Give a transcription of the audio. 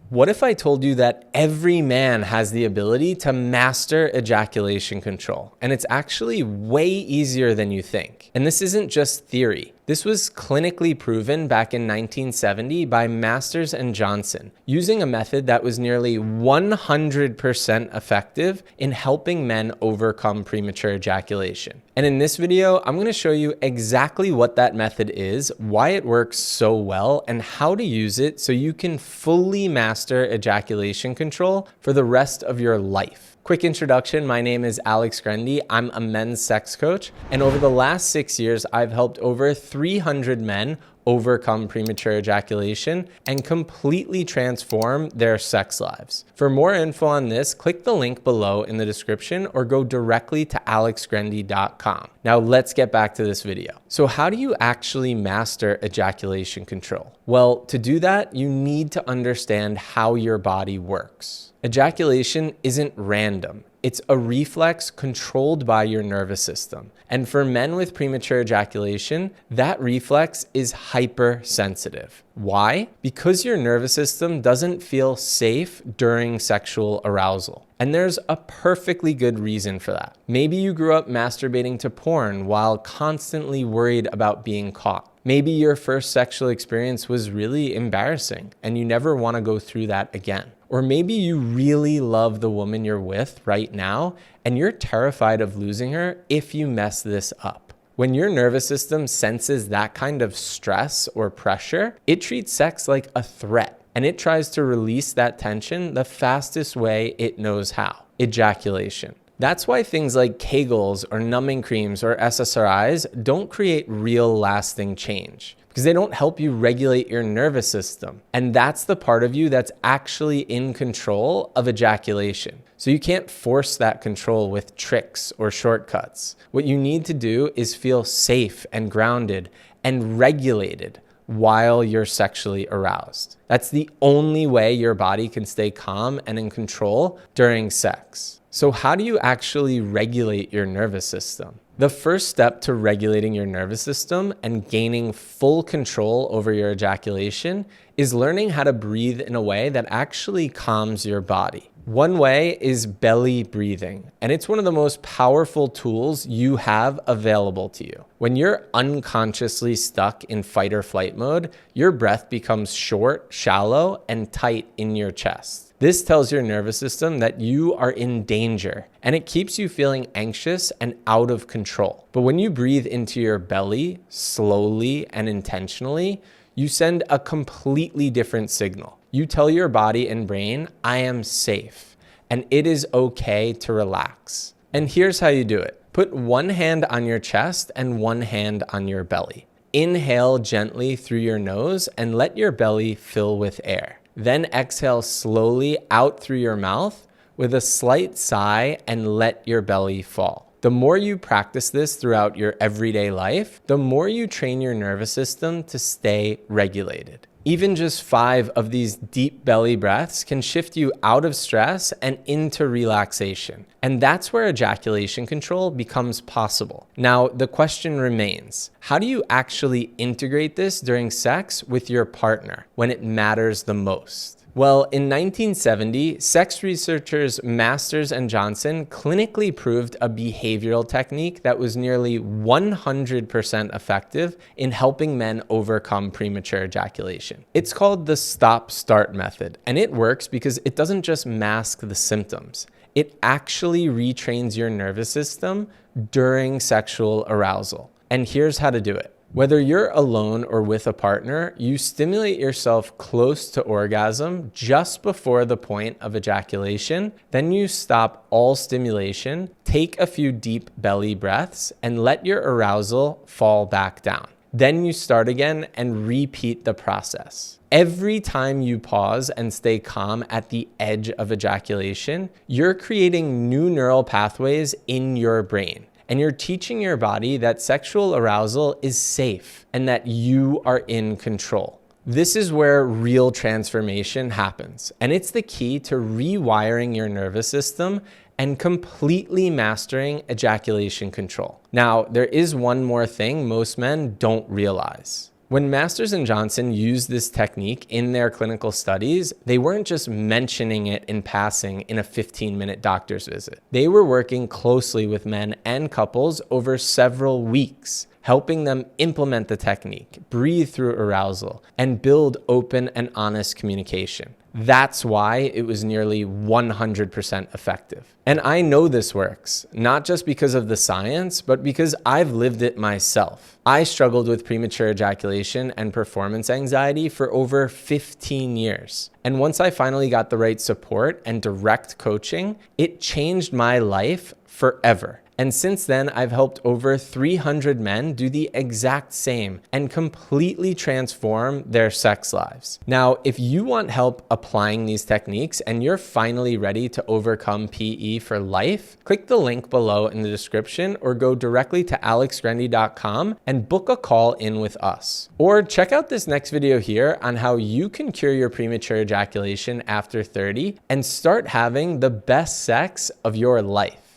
What if I told you that every man has the ability to master ejaculation control? And it's actually way easier than you think. And this isn't just theory. This was clinically proven back in 1970 by Masters and Johnson, using a method that was nearly 100% effective in helping men overcome premature ejaculation. And in this video, I'm going to show you exactly what that method is, why it works so well, and how to use it so you can fully master ejaculation control for the rest of your life. Quick introduction, my name is Alex Grendy. I'm a men's sex coach, and over the last 6 years, I've helped over 300 men overcome premature ejaculation and completely transform their sex lives. For more info on this, click the link below in the description or go directly to alexgrendy.com. Now let's get back to this video. So how do you actually master ejaculation control? Well, to do that, you need to understand how your body works. Ejaculation isn't random. It's a reflex controlled by your nervous system. And for men with premature ejaculation, that reflex is hypersensitive. Why? Because your nervous system doesn't feel safe during sexual arousal. And there's a perfectly good reason for that. Maybe you grew up masturbating to porn while constantly worried about being caught. Maybe your first sexual experience was really embarrassing and you never want to go through that again. Or maybe you really love the woman you're with right now and you're terrified of losing her if you mess this up. When your nervous system senses that kind of stress or pressure, it treats sex like a threat and it tries to release that tension the fastest way it knows how: ejaculation. That's why things like Kegels or numbing creams or SSRIs don't create real lasting change, because they don't help you regulate your nervous system. And that's the part of you that's actually in control of ejaculation. So you can't force that control with tricks or shortcuts. What you need to do is feel safe and grounded and regulated while you're sexually aroused. That's the only way your body can stay calm and in control during sex. So how do you actually regulate your nervous system? The first step to regulating your nervous system and gaining full control over your ejaculation is learning how to breathe in a way that actually calms your body. One way is belly breathing, and it's one of the most powerful tools you have available to you. When you're unconsciously stuck in fight or flight mode, your breath becomes short, shallow, and tight in your chest. This tells your nervous system that you are in danger, and it keeps you feeling anxious and out of control. But when you breathe into your belly slowly and intentionally, you send a completely different signal. You tell your body and brain, I am safe, and it is okay to relax. And here's how you do it. Put one hand on your chest and one hand on your belly. Inhale gently through your nose and let your belly fill with air. Then exhale slowly out through your mouth with a slight sigh and let your belly fall. The more you practice this throughout your everyday life, the more you train your nervous system to stay regulated. Even just 5 of these deep belly breaths can shift you out of stress and into relaxation. And that's where ejaculation control becomes possible. Now, the question remains, how do you actually integrate this during sex with your partner when it matters the most? Well, in 1970, sex researchers Masters and Johnson clinically proved a behavioral technique that was nearly 100% effective in helping men overcome premature ejaculation. It's called the stop-start method, and it works because it doesn't just mask the symptoms. It actually retrains your nervous system during sexual arousal. And here's how to do it. Whether you're alone or with a partner, you stimulate yourself close to orgasm just before the point of ejaculation. Then you stop all stimulation, take a few deep belly breaths, and let your arousal fall back down. Then you start again and repeat the process. Every time you pause and stay calm at the edge of ejaculation, you're creating new neural pathways in your brain. And you're teaching your body that sexual arousal is safe and that you are in control. This is where real transformation happens. And it's the key to rewiring your nervous system and completely mastering ejaculation control. Now, there is one more thing most men don't realize. When Masters and Johnson used this technique in their clinical studies, they weren't just mentioning it in passing in a 15-minute doctor's visit. They were working closely with men and couples over several weeks, helping them implement the technique, breathe through arousal, and build open and honest communication. That's why it was nearly 100% effective. And I know this works, not just because of the science, but because I've lived it myself. I struggled with premature ejaculation and performance anxiety for over 15 years. And once I finally got the right support and direct coaching, it changed my life forever. And since then, I've helped over 300 men do the exact same and completely transform their sex lives. Now, if you want help applying these techniques and you're finally ready to overcome PE for life, click the link below in the description or go directly to alexgrendy.com and book a call in with us. Or check out this next video here on how you can cure your premature ejaculation after 30 and start having the best sex of your life.